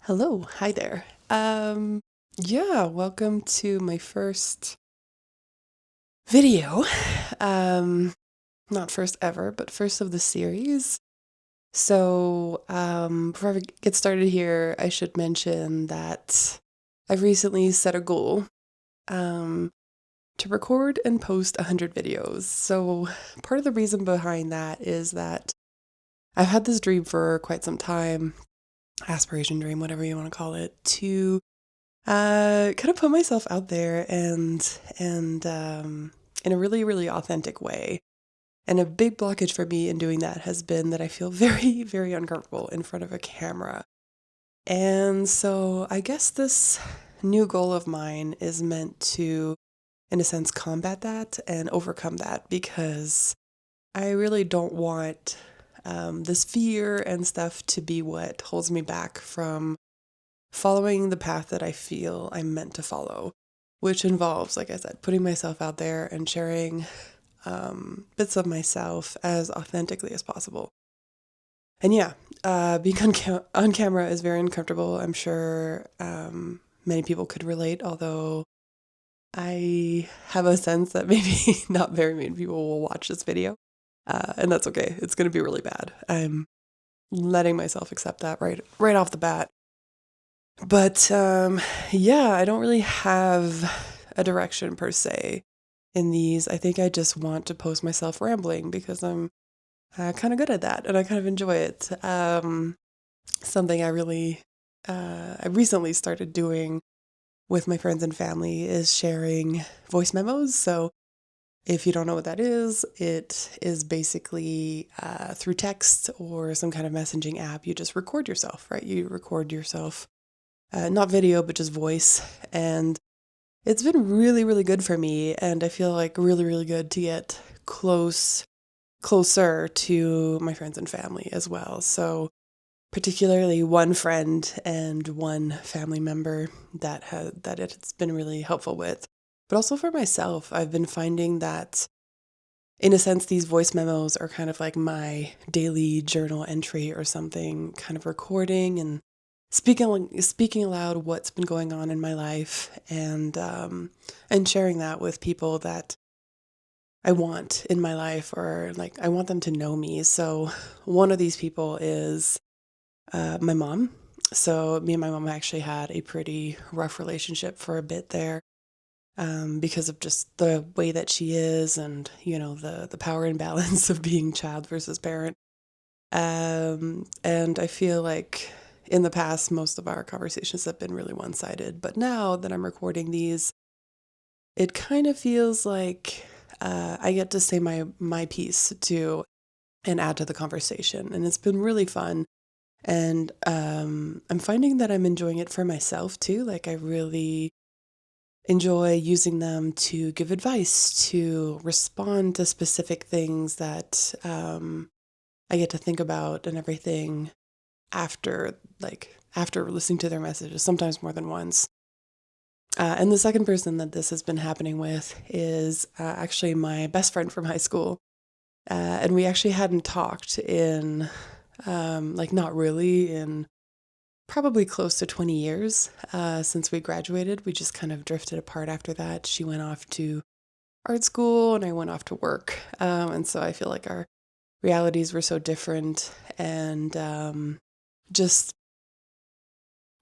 Hello, hi there. Yeah, welcome to my first video. Um, Not first ever, but first of the series. Before I get started here, I should mention that I've recently set a goal, um, to record and post 100 videos. So, part of the reason behind that is that I've had this dream for quite some time, aspiration dream, whatever you want to call it, to kind of put myself out there and in a really, really authentic way. And a big blockage for me in doing that has been that I feel very, very uncomfortable in front of a camera. And so I guess this new goal of mine is meant to, in a sense, combat that and overcome that because I really don't want this fear and stuff to be what holds me back from following the path that I feel I'm meant to follow, which involves, like I said, putting myself out there and sharing bits of myself as authentically as possible. And yeah, being on camera is very uncomfortable. I'm sure many people could relate, although I have a sense that maybe not very many people will watch this video. And that's okay. It's going to be really bad. I'm letting myself accept that right off the bat. But yeah, I don't really have a direction per se in these. I think I just want to post myself rambling because I'm kind of good at that and I kind of enjoy it. Something I recently started doing with my friends and family is sharing voice memos. So if you don't know what that is, it is basically through text or some kind of messaging app, you just record yourself, right? You record yourself, not video, but just voice. And it's been really, really good for me. And I feel like really, really good to get closer to my friends and family as well. So particularly one friend and one family member that it's been really helpful with. But also for myself, I've been finding that in a sense, these voice memos are kind of like my daily journal entry or something, kind of recording and speaking aloud what's been going on in my life and sharing that with people that I want in my life or like I want them to know me. So one of these people is my mom. So me and my mom actually had a pretty rough relationship for a bit there because of just the way that she is and, you know, the power imbalance of being child versus parent. And I feel like in the past, most of our conversations have been really one-sided. But now that I'm recording these, it kind of feels like I get to say my piece too and add to the conversation. And it's been really fun. And I'm finding that I'm enjoying it for myself too. Like I really enjoy using them to give advice, to respond to specific things that I get to think about and everything after listening to their messages, sometimes more than once. And the second person that this has been happening with is actually my best friend from high school. And we actually hadn't talked in, not really, in probably close to 20 years since we graduated. We just kind of drifted apart after that. She went off to art school and I went off to work. And so I feel like our realities were so different and just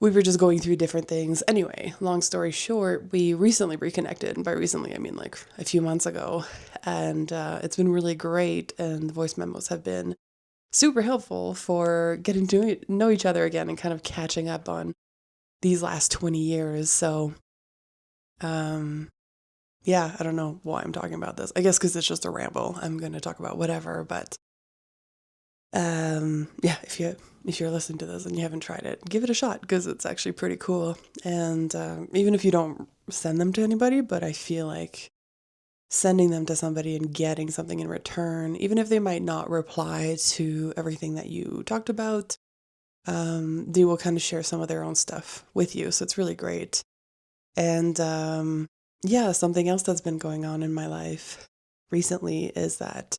we were just going through different things. Anyway, long story short, we recently reconnected. And by recently, I mean like a few months ago. And it's been really great. And the voice memos have been super helpful for getting to know each other again and kind of catching up on these last 20 years. So, um, yeah, I don't know why I'm talking about this. I guess because it's just a ramble. I'm going to talk about whatever, but yeah, if you're listening to this and you haven't tried it, give it a shot because it's actually pretty cool. And even if you don't send them to anybody, but I feel like sending them to somebody and getting something in return, even if they might not reply to everything that you talked about, they will kind of share some of their own stuff with you. So it's really great. And yeah, something else that's been going on in my life recently is that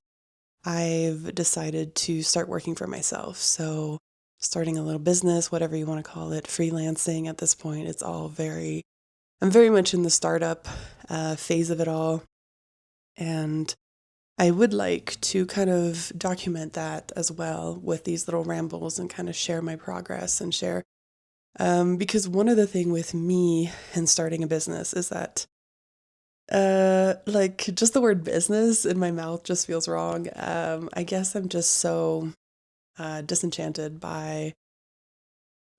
I've decided to start working for myself. So starting a little business, whatever you want to call it, freelancing at this point. I'm very much in the startup phase of it all. And I would like to kind of document that as well with these little rambles and kind of share my progress and share. Because one other thing with me and starting a business is that like just the word business in my mouth just feels wrong. I guess I'm just so disenchanted by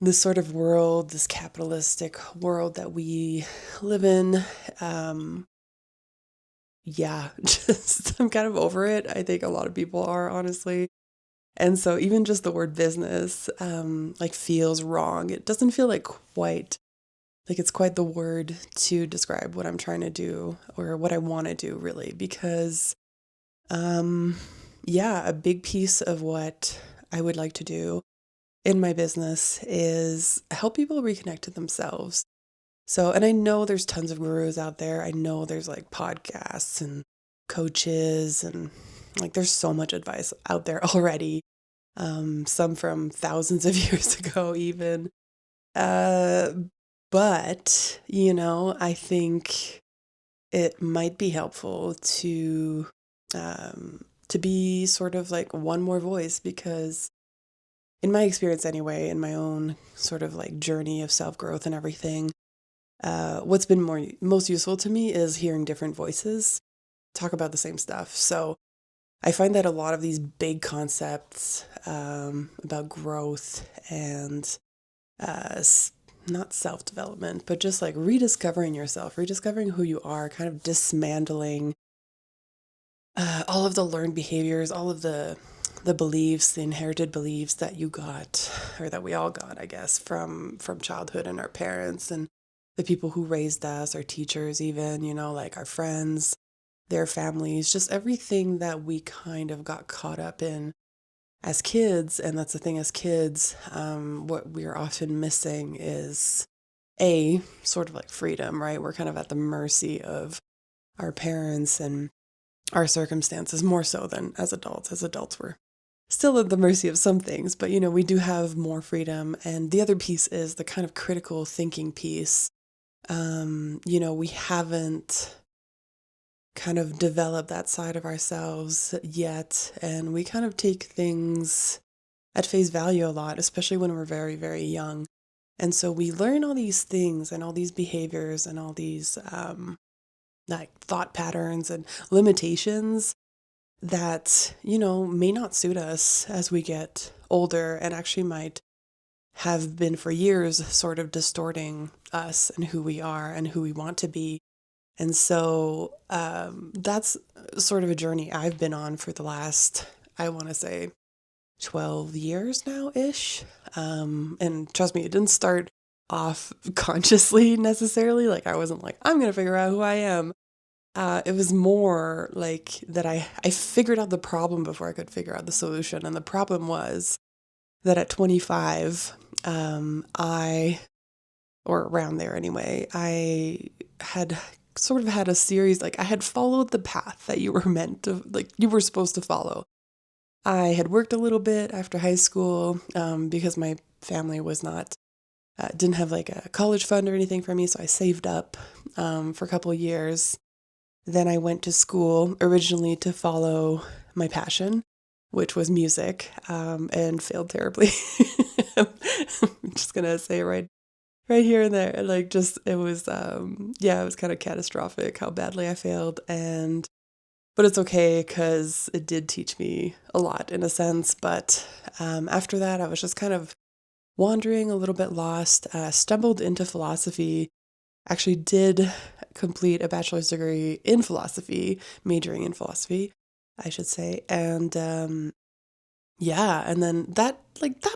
this sort of world, this capitalistic world that we live in. Um, yeah, just I'm kind of over it. I think a lot of people are, honestly. And so even just the word business, like feels wrong. It doesn't feel like it's quite the word to describe what I'm trying to do or what I want to do really, because um, yeah, a big piece of what I would like to do in my business is help people reconnect to themselves. So, and I know there's tons of gurus out there. I know there's like podcasts and coaches and like there's so much advice out there already. Some from thousands of years ago, even. Uh, but, I think it might be helpful to be sort of like one more voice because in my experience anyway, in my own sort of like journey of self-growth and everything, what's been most useful to me is hearing different voices talk about the same stuff. So I find that a lot of these big concepts about growth and uh, not self-development, but just like rediscovering yourself, rediscovering who you are, kind of dismantling all of the learned behaviors, all of the beliefs, the inherited beliefs that you got, or that we all got, I guess, from childhood and our parents and the people who raised us, our teachers, even, like our friends, their families, just everything that we kind of got caught up in as kids. And that's the thing, as kids, what we're often missing is a sort of like freedom, right? We're kind of at the mercy of our parents and our circumstances more so than as adults. As adults, we're still at the mercy of some things, but we do have more freedom. And the other piece is the kind of critical thinking piece. We haven't kind of developed that side of ourselves yet, and we kind of take things at face value a lot, especially when we're very, very young. And so we learn all these things and all these behaviors and all these like thought patterns and limitations that, may not suit us as we get older and actually might have been for years sort of distorting us and who we are and who we want to be. And so that's sort of a journey I've been on for the last, I want to say, 12 years now ish. And trust me, it didn't start off consciously necessarily. Like I wasn't like, I'm going to figure out who I am. It was more like that I figured out the problem before I could figure out the solution. And the problem was that at 25, or around there anyway, I had sort of had a series, like I had followed the path that you were meant to, like you were supposed to follow. I had worked a little bit after high school because my family was not, didn't have like a college fund or anything for me. So I saved up for a couple of years. Then I went to school originally to follow my passion, which was music, and failed terribly. I'm just gonna say it right here and there. Like just it was yeah, it was kind of catastrophic how badly I failed, but it's okay because it did teach me a lot in a sense. But after that, I was just kind of wandering a little bit lost, stumbled into philosophy, actually did complete a bachelor's degree in philosophy, majoring in philosophy, I should say. And yeah, and then that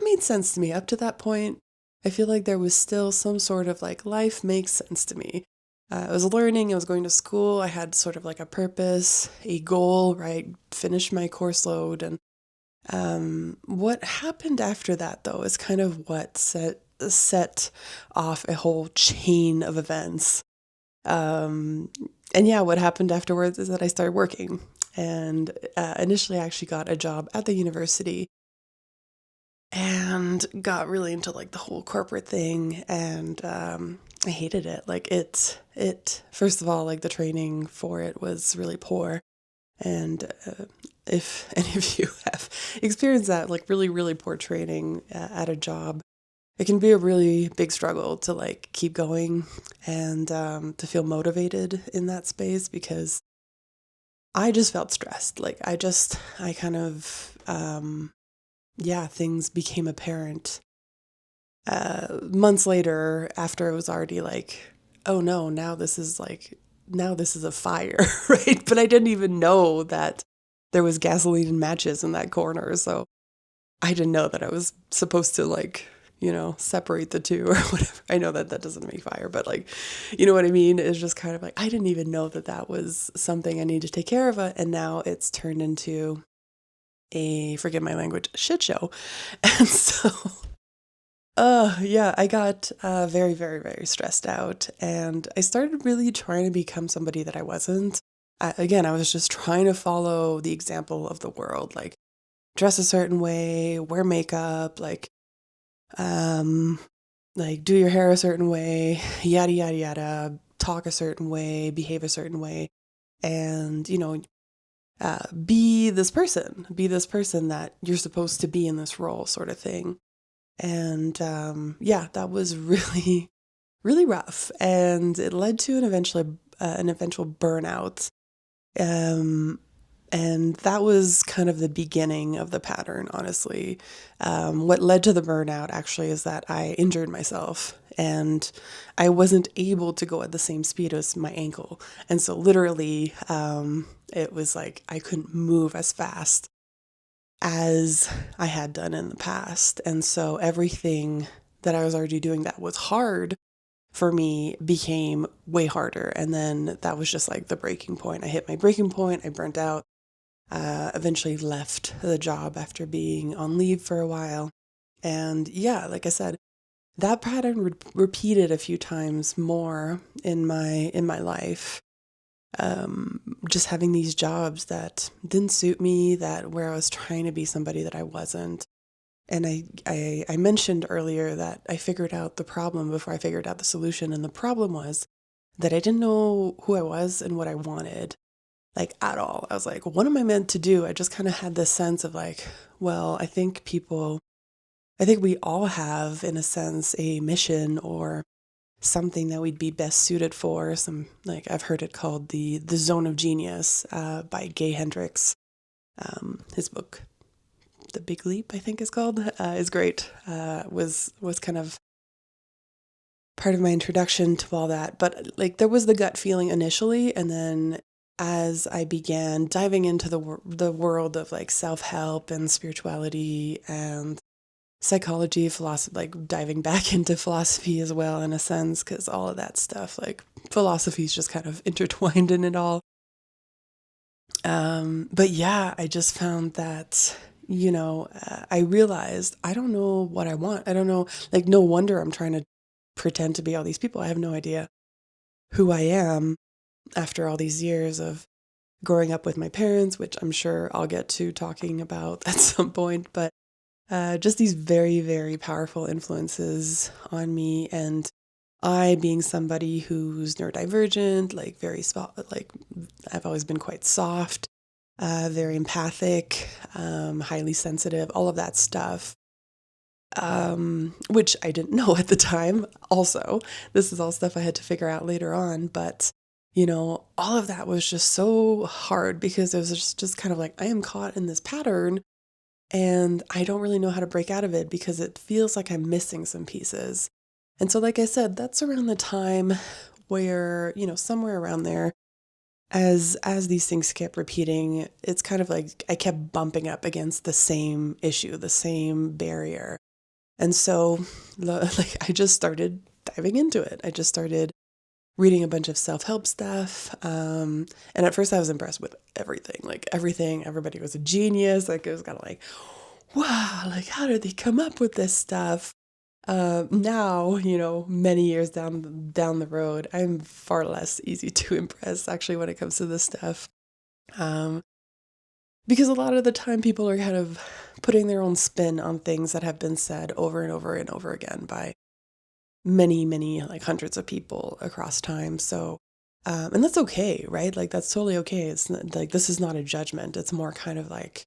made sense to me. Up to that point, I feel like there was still some sort of like life makes sense to me. I was learning, I was going to school, I had sort of like a purpose, a goal, right? Finish my course load. And what happened after that, though, is kind of what set off a whole chain of events. Um, and yeah, what happened afterwards is that I started working. And initially, I actually got a job at the university and got really into like the whole corporate thing, and I hated it. Like it first of all, like the training for it was really poor, and if any of you have experienced that, like really poor training at a job, it can be a really big struggle to like keep going and to feel motivated in that space, because I just felt stressed. Like I kind of, yeah, things became apparent months later, after it was already like, oh no, now this is a fire, right? But I didn't even know that there was gasoline and matches in that corner. So I didn't know that I was supposed to like, separate the two or whatever. I know that that doesn't make fire, but like, you know what I mean? It's just kind of like, I didn't even know that that was something I need to take care of. And now it's turned into forget my language, shit show. And so, yeah, I got very stressed out, and I started really trying to become somebody that I wasn't. Again, I was just trying to follow the example of the world, like dress a certain way, wear makeup, um, like do your hair a certain way, yada yada yada, talk a certain way, behave a certain way, and be this person that you're supposed to be in this role, sort of thing. And yeah, that was really really rough, and it led to an eventual burnout. Um, and that was kind of the beginning of the pattern, honestly. What led to the burnout actually is that I injured myself, and I wasn't able to go at the same speed as my ankle. And so, literally, it was like I couldn't move as fast as I had done in the past. And so, everything that I was already doing that was hard for me became way harder. And then that was just like the breaking point. I hit my breaking point, I burnt out, eventually left the job after being on leave for a while. And yeah, like I said, that pattern repeated a few times more in my life. Just having these jobs that didn't suit me, that where I was trying to be somebody that I wasn't. And I mentioned earlier that I figured out the problem before I figured out the solution. And the problem was that I didn't know who I was and what I wanted, like at all. I was like, what am I meant to do? I just kind of had this sense of like, well, I think we all have, in a sense, a mission or something that we'd be best suited for. Like I've heard it called the zone of genius by Gay Hendricks. His book, The Big Leap, I think is called, is great. Was kind of part of my introduction to all that. But like there was the gut feeling initially, and then as I began diving into the world of like self-help and spirituality and psychology, philosophy, like diving back into philosophy as well, in a sense, because all of that stuff, like philosophy is just kind of intertwined in it all. But yeah, I just found that, I realized I don't know what I want. I don't know, like, no wonder I'm trying to pretend to be all these people. I have no idea who I am after all these years of growing up with my parents, which I'm sure I'll get to talking about at some point. But just these very powerful influences on me. And I, being somebody who's neurodivergent, like like I've always been quite soft, very empathic, highly sensitive, all of that stuff, which I didn't know at the time. Also, this is all stuff I had to figure out later on. But, all of that was just so hard because it was just kind of like, I am caught in this pattern and I don't really know how to break out of it because it feels like I'm missing some pieces. And so, like I said, that's around the time where, somewhere around there, as these things kept repeating, it's kind of like I kept bumping up against the same issue, the same barrier. And so, like, I just started diving into it. I just started reading a bunch of self-help stuff. And at first I was impressed with everything, like everything. Everybody was a genius. Like it was kind of like, wow, like how did they come up with this stuff? Now, many years down the road, I'm far less easy to impress actually when it comes to this stuff. Um, Because a lot of the time people are kind of putting their own spin on things that have been said over and over and over again by many, many, like hundreds of people across time. So, and that's okay, right? Like that's totally okay. It's not, like this is not a judgment. It's more kind of like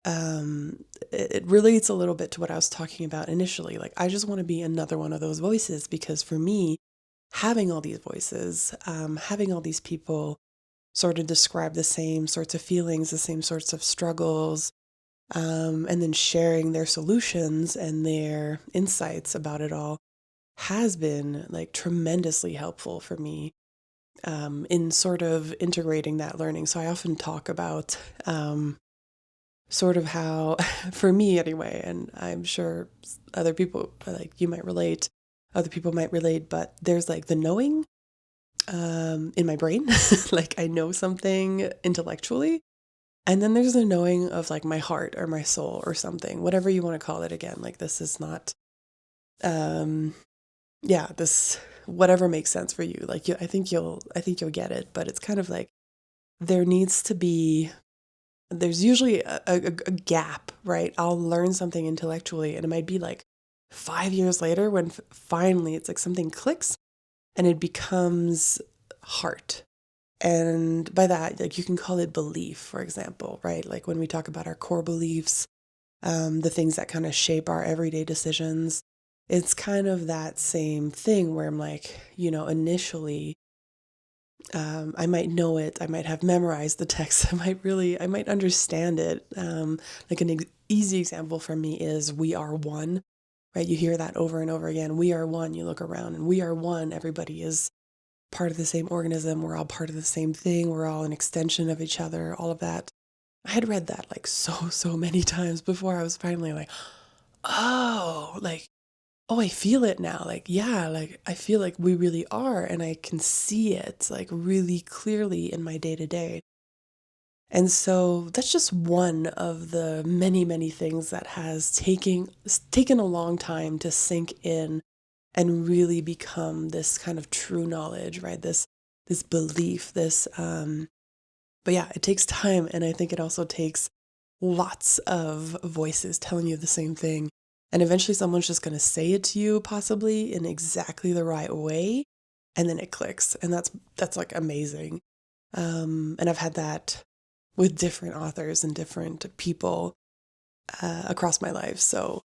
it relates a little bit to what I was talking about initially. Like I just want to be another one of those voices because for me, having all these voices, having all these people sort of describe the same sorts of feelings, the same sorts of struggles, and then sharing their solutions and their insights about it all has been like tremendously helpful for me in sort of integrating that learning. So I often talk about sort of how, for me anyway, and I'm sure other people like you might relate, other people might relate, but there's like the knowing in my brain, like I know something intellectually. And then there's the knowing of like my heart or my soul or something, whatever you want to call it again. Like this is not um yeah, this whatever makes sense for you. Like I think you'll get it, but it's kind of like there needs to be there's usually a gap, right? I'll learn something intellectually and it might be like 5 years later when finally it's like something clicks and it becomes heart. And by that, like you can call it belief, for example, right? Like when we talk about our core beliefs, the things that kind of shape our everyday decisions, it's kind of that same thing where I'm like, initially, I might know it, I might have memorized the text, I might understand it. Like an easy example for me is we are one, right? You hear that over and over again. We are one. You look around and we are one. Everybody is part of the same organism. We're all part of the same thing. We're all an extension of each other, all of that. I had read that like so many times before I was finally like, oh, like, oh, I feel it now. Like, yeah, like I feel like we really are. And I can see it like really clearly in my day to day. And so that's just one of the many, many things that has taken a long time to sink in and really become this kind of true knowledge, right? This belief, this but yeah, it takes time and I think it also takes lots of voices telling you the same thing. And eventually someone's just going to say it to you possibly in exactly the right way and then it clicks and that's like amazing. And I've had that with different authors and different people across my life. So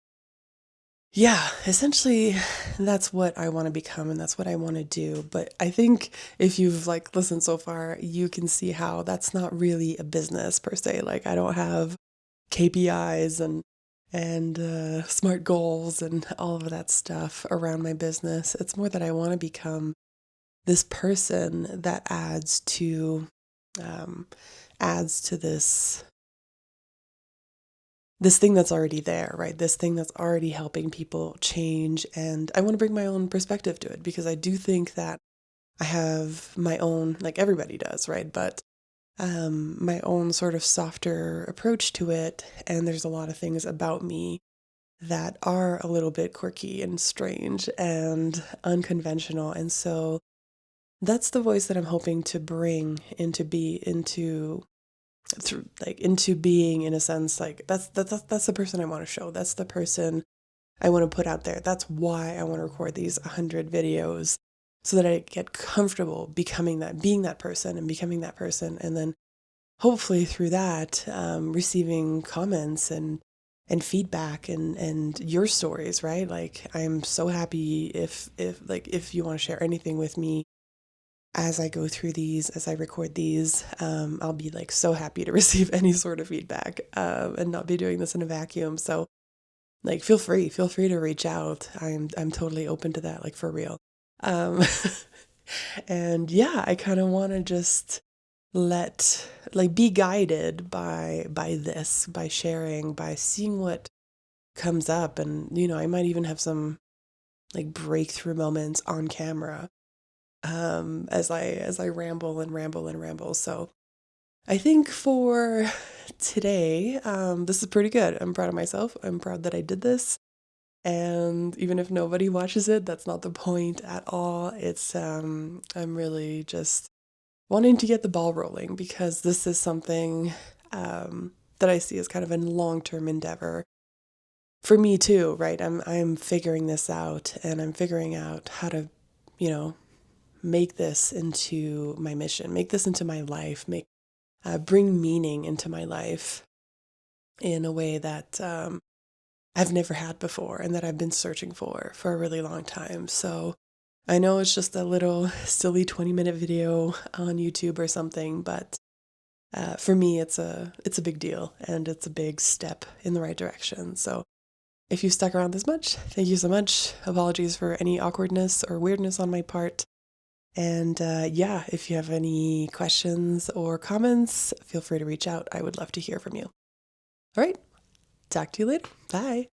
yeah, essentially that's what I want to become and that's what I want to do. But I think if you've like listened so far, you can see how that's not really a business per se. Like I don't have KPIs and smart goals and all of that stuff around my business. It's more that I want to become this person that um, adds to this thing that's already there, right? This thing that's already helping people change. And I want to bring my own perspective to it because I do think that I have my own, like everybody does, right? But my own sort of softer approach to it. And there's a lot of things about me that are a little bit quirky and strange and unconventional. And so that's the voice that I'm hoping to bring into through like into being in a sense like that's the person I want to show. That's the person I want to put out there. That's why I want to record these 100 videos so that I get comfortable becoming that, being that person and becoming that person. And then hopefully through that, receiving comments and feedback and your stories, right? Like I'm so happy if you want to share anything with me as I go through these, as I record these, I'll be like so happy to receive any sort of feedback and not be doing this in a vacuum. So like feel free to reach out. I'm totally open to that, like for real. Um, and yeah, I kind of want to just let like be guided by this, by sharing, by seeing what comes up, and I might even have some like breakthrough moments on camera as I ramble and ramble and ramble. So I think for today, this is pretty good. I'm proud of myself. I'm proud that I did this. And even if nobody watches it, that's not the point at all. It's I'm really just wanting to get the ball rolling because this is something that I see as kind of a long-term endeavor for me too, right? I'm figuring this out, and I'm figuring out how to, you know, make this into my mission, make this into my life, bring meaning into my life in a way that I've never had before and that I've been searching for a really long time. So I know it's just a little silly 20-minute video on YouTube or something, but for me, it's a big deal, and it's a big step in the right direction. So if you stuck around this much, thank you so much. Apologies for any awkwardness or weirdness on my part. And yeah, if you have any questions or comments, feel free to reach out. I would love to hear from you. All right, talk to you later. Bye.